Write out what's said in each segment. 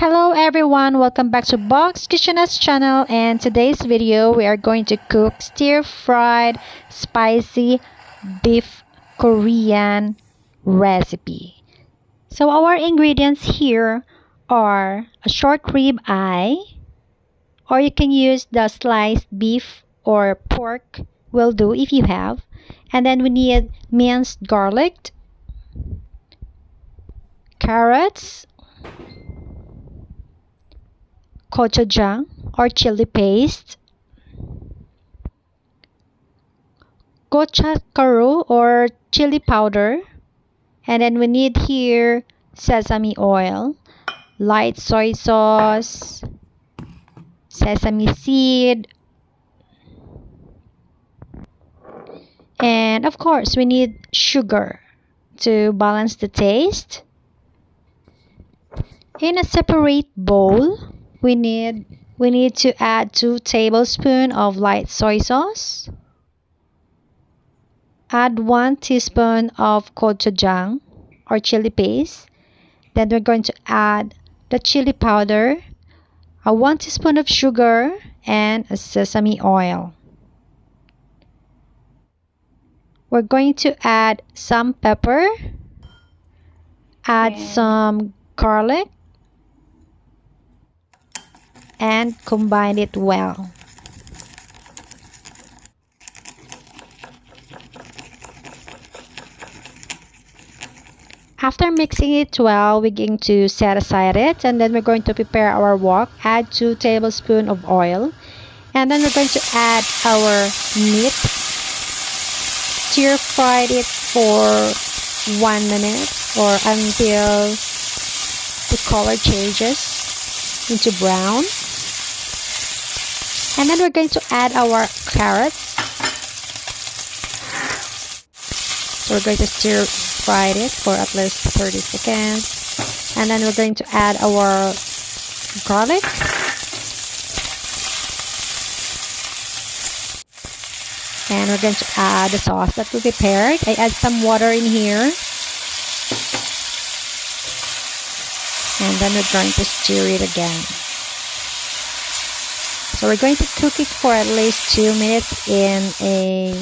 Hello everyone, welcome back to Box Kitchenette's channel, and today's video we are going to cook stir-fried spicy beef Korean recipe. So our ingredients here are a short rib eye, or you can use the sliced beef or pork will do if you have. And then we need minced garlic, carrots, gochujang or chili paste, gochujang or chili powder, and then we need here sesame oil, light soy sauce, sesame seed, and of course we need sugar to balance the taste. In a separate bowl, we need to add 2 tablespoons of light soy sauce. Add 1 teaspoon of gochujang or chili paste. Then we're going to add the chili powder, 1 teaspoon of sugar, and a sesame oil. We're going to add some pepper, add some garlic, and combine it well. After mixing it well, we're going to set aside it, and then we're going to prepare our wok. Add 2 tablespoons of oil, and then we're going to add our meat. Stir fry it for 1 minute or until the color changes into brown. And then we're going to add our carrots. So we're going to stir fry it for at least 30 seconds. And then we're going to add our garlic. And we're going to add the sauce that we prepared. I add some water in here. And then we're going to stir it again. So we're going to cook it for at least 2 minutes in a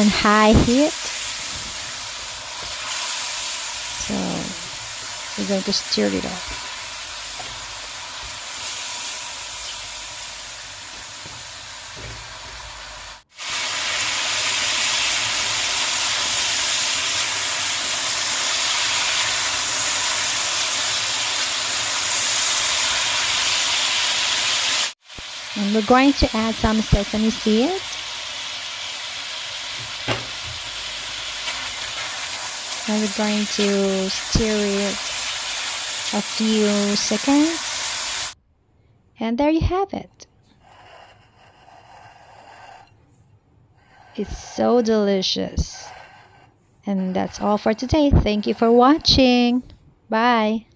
high heat. So we're going to stir it up. And we're going to add some sesame seeds. And we're going to stir it a few seconds. And there you have it. It's so delicious. And that's all for today. Thank you for watching. Bye.